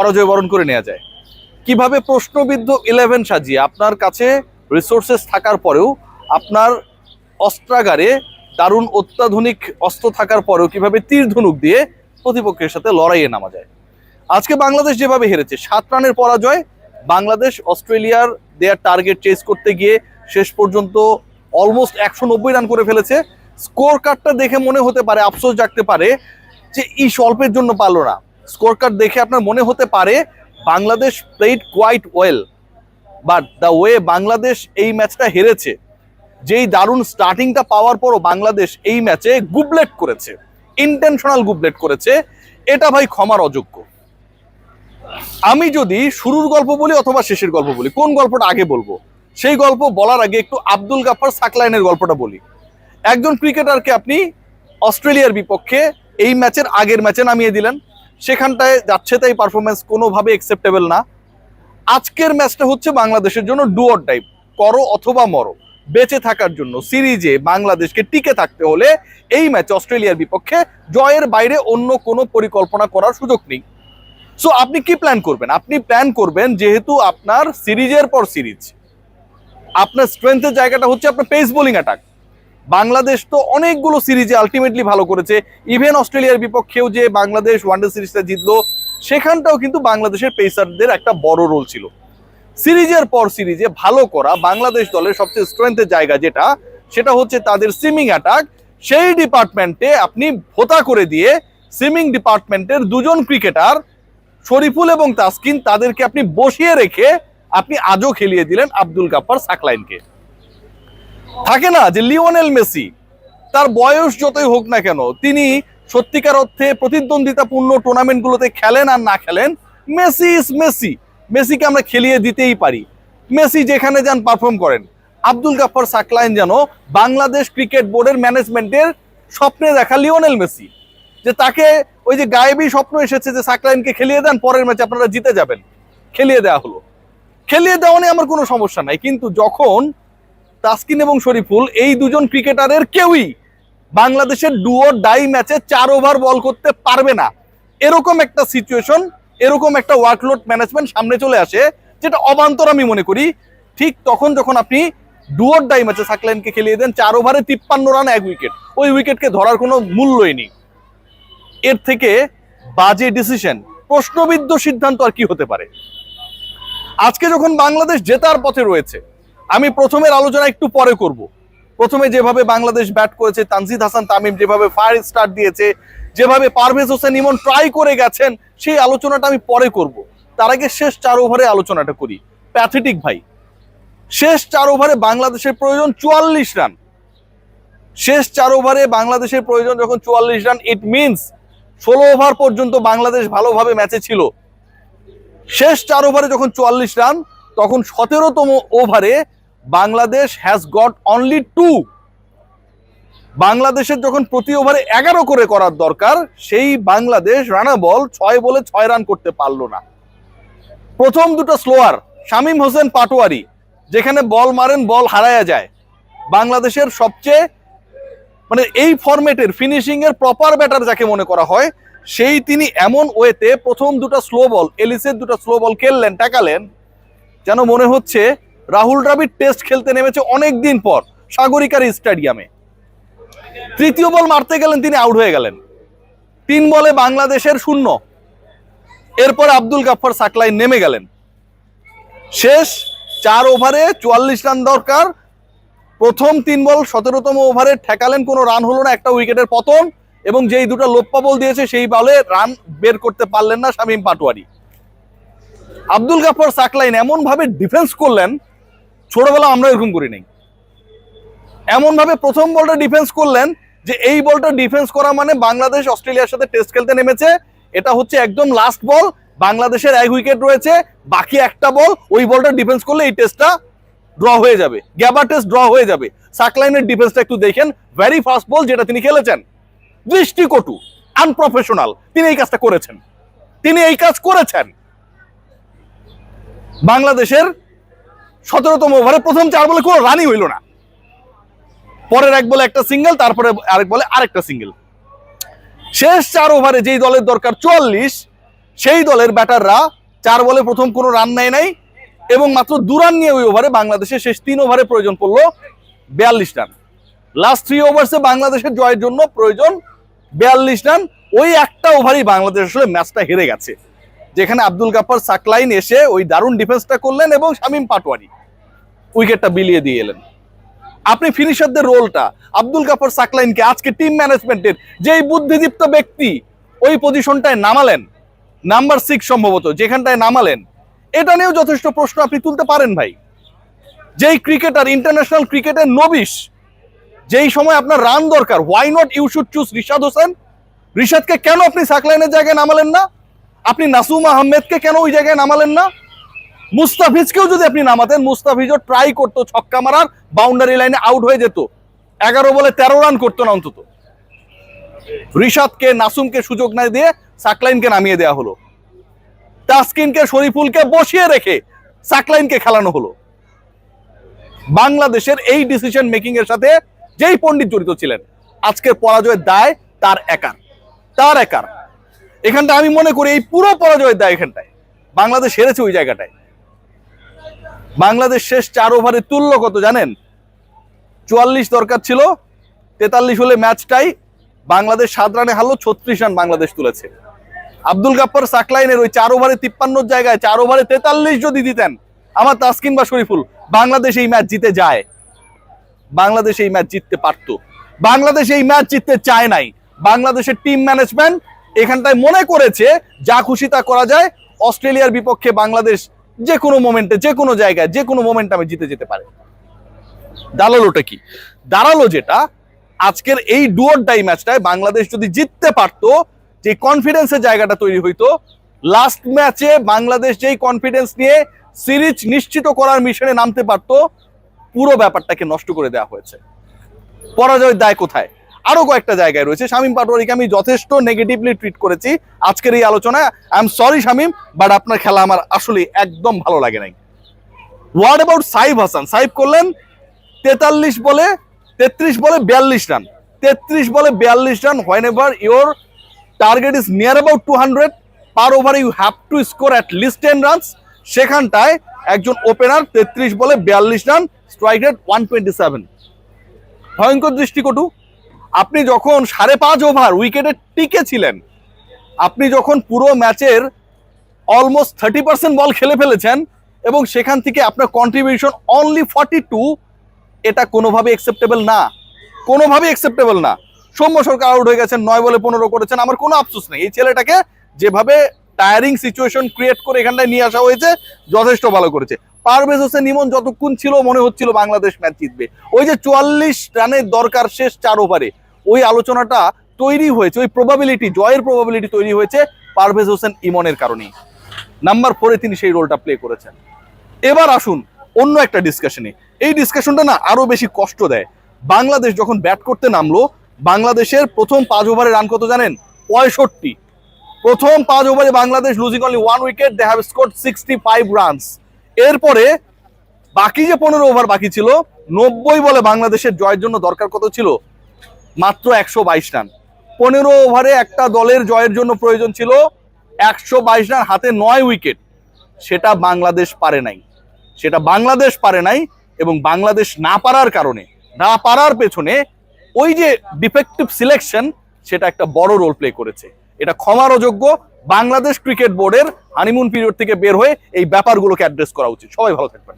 পরাজয় বরণ করে নেওয়া যায়? কিভাবে প্রশ্নবিদ্ধ 11 সাজিয়ে আপনার কাছে রিসোর্সেস থাকার পরেও, আপনার অস্ত্রাগারে দারুণ অত্যাধুনিক অস্ত্র থাকার পরেও কিভাবে তীর ধনুক দিয়ে প্রতিপক্ষের সাথে লড়াইয়ে নামা যায়? আজকে বাংলাদেশ যেভাবে হেরেছে, 7 রানের পরাজয়, বাংলাদেশ অস্ট্রেলিয়ার দেয়ার টার্গেট চেস করতে গিয়ে শেষ পর্যন্ত অলমোস্ট 190 রান করে ফেলেছে। স্কোর কার্ডটা দেখে মনে হতে পারে, আফসোস জাগতে পারে যে স্বল্পের জন্য পারলো না। স্কোর কার্ড দেখে আপনার মনে হতে পারে Bangladesh played quite well, but the way Bangladesh এই ম্যাচটা হেরেছে, যেই দারুণ স্টার্টিংটা পাওয়ার পরও বাংলাদেশ এই ম্যাচে গুবলেট করেছে, ইন্টেনশনাল গুবলেট করেছে, এটা ভাই ক্ষমার অযোগ্য। আমি যদি শুরুর গল্প বলি অথবা শেষের গল্প বলি, কোন গল্পটা আগে বলবো? সেই গল্প বলার আগে একটু আব্দুল গাফফার সাকলাইনের গল্পটা বলি। একজন ক্রিকেটারকে আপনি অস্ট্রেলিয়ার বিপক্ষে এই ম্যাচের আগের ম্যাচে নামিয়ে দিলেন, সেখানটায় যাচ্ছে তাই পারফরমেন্স কোনোভাবে অ্যাকসেপ্টেবল না। আজকের ম্যাচটা হচ্ছে বাংলাদেশের জন্য ডু অর ডাই, করো অথবা মরো। বেঁচে থাকার জন্য সিরিজে বাংলাদেশকে টিকে থাকতে হলে এই ম্যাচে অস্ট্রেলিয়ার বিপক্ষে জয়ের বাইরে অন্য কোনো পরিকল্পনা করার সুযোগ নেই। সো আপনি কি প্ল্যান করবেন? আপনি প্ল্যান করবেন, যেহেতু আপনার সিরিজের পর সিরিজ আপনার স্ট্রেংথের জায়গাটা হচ্ছে আপনার পেস বোলিং অ্যাটাক। বাংলাদেশ তো অনেকগুলো সিরিজে আলটিমেটলি ভালো করেছে, ইভেন অস্ট্রেলিয়ার বিপক্ষেও যে বাংলাদেশ ওয়ানডে সিরিজটা জিতলো, সেখানটাও কিন্তু বাংলাদেশের পেসারদের একটা বড় রোল ছিল। সিরিজের পর সিরিজে ভালো করা বাংলাদেশ দলের সবচেয়ে স্ট্রেংথের জায়গা যেটা, সেটা হচ্ছে তাদের সিমিং অ্যাটাক। সেই ডিপার্টমেন্টে আপনি ভোতা করে দিয়ে সিমিং ডিপার্টমেন্টের দুজন ক্রিকেটার শরীফুল এবং তাসকিন, তাদেরকে আপনি বসিয়ে রেখে আপনি আজও খেলিয়ে দিলেন আব্দুল গাফফার সাকলাইনকে। থাকে না যে লিওনেল মেসি, তার বয়স যতই হোক না কেন, তিনি সত্যিকার অর্থে প্রতিদ্বন্দ্বিতাপূর্ণ টুর্নামেন্টগুলোতে খেলেন আর না খেলেন, মেসি ইজ মেসি, মেসিকে আমরা খেলিয়ে দিতেই পারি। মেসি যেখানে যান পারফর্ম করেন। আব্দুল গাফফার সাকলাইন যেন বাংলাদেশ ক্রিকেট বোর্ডের ম্যানেজমেন্টের স্বপ্নে দেখা লিওনেল মেসি, যে তাকে ওই যে গায়েবী স্বপ্ন এসেছে যে সাকলাইনকে খেলিয়ে দেন, পরের ম্যাচে আপনারা জিতে যাবেন, খেলিয়ে দেওয়া হলো। খেলিয়ে দেওয়া নিয়ে আমার কোনো সমস্যা নাই, কিন্তু যখন তাসকিন এবং শরীফুল এই দুজন ক্রিকেটারের কেউই বাংলাদেশের ডু অর ডাই ম্যাচে 4 ওভার বল করতে পারবে না, এরকম একটা সিচুয়েশন, এরকম একটা ওয়ার্কলোড ম্যানেজমেন্ট সামনে চলে আসে, যেটা অবান্তর আমি মনে করি। ঠিক তখন যখন আপনি ডু অর ডাই ম্যাচে সাকলাইনকে খেলিয়ে দেন 4 ওভারে 53 রান 1 উইকেট, ওই উইকেটকে ধরার কোনো মূল্যই নেই। এর থেকে বাজে ডিসিশন, প্রশ্নবিদ্ধ সিদ্ধান্ত আর কি হতে পারে? আজকে যখন বাংলাদেশ জেতার পথে রয়েছে, আমি প্রথমের আলোচনা একটু পরে করব। প্রথমে যেভাবে বাংলাদেশ ব্যাট করেছে, তানজিদ হাসান তামিম যেভাবে ফায়ার স্টার্ট দিয়েছে, যেভাবে পারভেজ হোসেন ইমন ট্রাই করে গেছেন, সেই আলোচনাটা আমি পরে করব। তার আগে শেষ 4 ওভারে আলোচনাটা করি। প্যাথেটিক ভাই, শেষ 4 ওভারে বাংলাদেশের প্রয়োজন 44 রান। শেষ 4 ওভারে বাংলাদেশের প্রয়োজন যখন 44 রান, ইট মিনস 16 ওভার পর্যন্ত বাংলাদেশ ভালোভাবে ম্যাচে ছিল। শেষ 4 ওভারে যখন 44 রান, তখন 17তম ওভারে বাংলাদেশ হ্যাজ গট অনলি 2। বাংলাদেশের যখন প্রতি ওভারে 11 করে করার দরকার, সেই বাংলাদেশ রানা বল 6 বলে 6 রান করতে পারলো না। প্রথম দুটো স্লোয়ার, শামীম হোসেন পাটোয়ারি যেখানে বল মারেন বল হারায়া যায়। বাংলাদেশের সবচেয়ে মানে এই ফরম্যাটের ফিনিশিং এর প্রপার ব্যাটার যাকে মনে করা হয়, সেই তিনি এমন ওয়েতে প্রথম দুটো স্লো বল, এলিসের দুটো স্লো বল খেললেন, টাকালেন, যেন মনে হচ্ছে রাহুল দ্রাবিড় টেস্ট খেলতে নেমেছে অনেক দিন পর সাগরিকার স্টেডিয়ামে। তৃতীয় বল মারতে গেলেন, তিনি আউট হয়ে গেলেন। 3 বলে বাংলাদেশের 0। এরপর আব্দুল গাফফার সাকলাইন নেমে গেলেন। শেষ 4 ওভারে 44 রান দরকার, প্রথম 3 বল 17তম ওভারে ঠেকালেন, কোনো রান হলো না, একটা উইকেটের পতন, এবং যেই দুটো লোপ্পা বল দিয়েছে সেই বলে রান বের করতে পারলেন না শামীম পাটোয়ারি। আব্দুল গাফফার সাকলাইন এমন ভাবে ডিফেন্স করলেন, ছোটবেলা আমরা এরকম করি নাই। এমন ভাবে প্রথম বলটা ডিফেন্স করলেন যে এই বলটা ডিফেন্স করা মানে বাংলাদেশ অস্ট্রেলিয়ার সাথে টেস্ট খেলতে নেমেছে, এটা হচ্ছে একদম লাস্ট বল, বাংলাদেশের 1 উইকেট রয়েছে, বাকি একটা বল, ওই বলটা ডিফেন্স করলে এই টেস্টটা ড্র হয়ে যাবে, গ্যাবার টেস্ট ড্র হয়ে যাবে। সাকলাইনের ডিফেন্সটা একটু দেখেন, ভেরি ফাস্ট বল যেটা তিনি খেলেছেন, দৃষ্টিকটু, আনপ্রফেশনাল, তিনি এই কাজটা করেছেন, তিনি এই কাজ করেছেন। বাংলাদেশের 17তম ওভারে প্রথম 4 বলে কোনো রানই হইল না, পরের 1 বলে একটা সিঙ্গেল, তারপরে আরেক বলে আরেকটা সিঙ্গেল। শেষ 4 ওভারে যেই দলের দরকার 44, সেই দলের ব্যাটাররা 4 বলে প্রথম কোনো রান নেয় নাই এবং মাত্র 2 রান নিয়ে ওই ওভারে বাংলাদেশের শেষ 3 ওভারে প্রয়োজন পড়লো 42 রান। লাস্ট 3 ওভার্সে বাংলাদেশের জয়ের জন্য প্রয়োজন 42 রান। ওই একটা ওভারই বাংলাদেশ আসলে ম্যাচটা হেরে গেছে, যেখানে আব্দুল গাফফার সাকলাইন এসে ওই দারুণ ডিফেন্সটা করলেন এবং শামীম পাটোয়ারি উইকেটটা বিলিয়ে দিয়ে এলেন। আপনি ফিনিশারদের রোলটা আব্দুল গাফফার সাকলাইনকে আজকে টিম ম্যানেজমেন্টের যেই বুদ্ধিদীপ্ত ব্যক্তি ওই পজিশনটায় নামালেন, নাম্বার 6 সম্ভবত যেখানটায় নামালেন, এটা নিয়েও যথেষ্ট প্রশ্ন আপনি তুলতে পারেন ভাই। যেই ক্রিকেটার ইন্টারন্যাশনাল ক্রিকেটের নবিশ, যেই সময় আপনার রান দরকার, why not you should choose Rishad Hossain. রিশাদকে কেন আপনি সাকলাইনের জায়গায় নামালেন না? আপনি নাসুম আহমেদকে কেন ওই জায়গায় নামালেন না? মুস্তাফিজকেও যদি আপনি নামাতেন, মুস্তাফিজও ট্রাই করতো ছক্কা মারার, বাউন্ডারি লাইনে আউট হয়ে যেত, 11 বলে 13 রান করতো না অন্তত। রিশাদকে, নাসুমকে সুযোগ না দিয়ে সাকলাইনকে নামিয়ে দেওয়া হলো, তাসকিনকে, শরীফুলকে বসিয়ে রেখে সাকলাইনকে খেলানো হলো। বাংলাদেশের এই ডিসিশন মেকিং এর সাথে যেই পণ্ডিত জড়িত ছিলেন, আজকের পরাজয়ের দায় তার একার। এখানটা আমি মনে করি এই পুরো পরাজয়ের দায় এখানটায় বাংলাদেশ হেরেছে। ওই জায়গাটায় বাংলাদেশ শেষ 4 ওভারে তুললো কত জানেন? 44 দরকার ছিল, 43 হলে ম্যাচটাই। বাংলাদেশ 7 রানে হারলো, 36 রান বাংলাদেশ তুলেছে। আব্দুল গাফফার সাকলাইনের ওই 4 ওভারে 53 জায়গায় 4 ওভারে 43 যদি দিতেন আমার তাসকিন বা শরীফুল, বাংলাদেশ এই ম্যাচ জিতে যায়। বাংলাদেশ এই ম্যাচ জিততে পারত। বাংলাদেশ এই ম্যাচ জিততে চায় নাই। বাংলাদেশের টিম ম্যানেজমেন্ট এখানটায় মনে করেছে যা খুশি তা করা যায়, অস্ট্রেলিয়ার বিপক্ষে বাংলাদেশ যে কোনো মোমেন্টে, যে কোনো জায়গায়, যে কোনো মোমেন্টামে জিতে যেতে পারে। দাঁড়ালোটা কি? দাঁড়ালো যেটা, আজকের এই ডু অর ডাই ম্যাচটায় বাংলাদেশ যদি জিততে পারতো, যে কনফিডেন্সের জায়গাটা তৈরি হইতো, লাস্ট ম্যাচে বাংলাদেশ যেই কনফিডেন্স নিয়ে সিরিজ নিশ্চিত করার মিশনে নামতে পারতো, পুরো ব্যাপারটাকে নষ্ট করে দেওয়া হয়েছে। পরাজয়ের দায় কোথায়? আরো কয়েকটা জায়গায় রয়েছে। শামীম পাটোয়ারিকে আমি যথেষ্ট নেগেটিভলি ট্রিট করেছি আজকের এই আলোচনায়। I am sorry Shamim, but আপনার খেলা আমার আসলে একদম ভালো লাগে নাই। What about Saif Hasan? সাইফ করলেন 33 বলে 42 রান। 33 বলে 42 run. whenever your target is near about 200 per over, you have to score at least 10 runs. সেখানটায় একজন ওপেনার 33 বলে 42 রান, স্ট্রাইক রেট 127। ভয়ঙ্কর দৃষ্টিকটু। আপনি যখন 5.5 ওভার উইকেটে টিকে ছিলেন, আপনি যখন পুরো ম্যাচের অলমোস্ট 30% বল খেলে ফেলেছেন এবং সেখান থেকে আপনার কন্ট্রিবিউশন অনলি 42, এটা কোনোভাবে অ্যাকসেপ্টেবল না, কোনোভাবে অ্যাকসেপ্টেবল না। সৌম্য সরকার আউট হয়ে গেছেন, 9 বলে 15 করেছেন। আমার কোনো আফসোস নেই। এই ছেলেটাকে যেভাবে টায়ারিং সিচুয়েশন ক্রিয়েট করে এখানটায় নিয়ে আসা হয়েছে, যথেষ্ট ভালো করেছে। পারভেজ হোসেন ইমন যতক্ষণ ছিল মনে হচ্ছিল বাংলাদেশ ম্যাচ জিতবে। ওই যে 44 রানের দরকার শেষ 4 ওভারে, ওই আলোচনাটা তৈরি হয়েছে, ওই প্রবাবিলিটি, জয়ের প্রবাবিলিটি তৈরি হয়েছে পারভেজ হোসেন ইমনের কারণেই। নাম্বার 4-এ তিনি সেই রোলটা প্লে করেছেন। এবার আসুন অন্য একটা ডিসকাশনে। এই ডিসকাশনটা না আরো বেশি কষ্ট দেয়। বাংলাদেশ যখন ব্যাট করতে নামলো, বাংলাদেশের প্রথম 5 ওভারে রান কত জানেন? 65। প্রথম 5 ওভারে Bangladesh losing only 1 wicket, they have scored 65 runs. এরপরে বাকি যে 15 ওভার বাকি ছিল, 90 বলে বাংলাদেশের জয়ের জন্য দরকার কত ছিল? মাত্র 122 রান। 15 ওভারে একটা দলের জয়ের জন্য প্রয়োজন ছিল 122 রান, হাতে 9 উইকেট। সেটা বাংলাদেশ পারে নাই। এবং বাংলাদেশ না পারার কারণে, না পারার পেছনে ওই যে ডিফেক্টিভ সিলেকশন, সেটা একটা বড় রোল প্লে করেছে। এটা ক্ষমার অযোগ্য। বাংলাদেশ ক্রিকেট বোর্ডের হানিমুন পিরিয়ড থেকে বের হয়ে এই ব্যাপারগুলোকে অ্যাড্রেস করা উচিত। সবাই ভালো থাকবেন।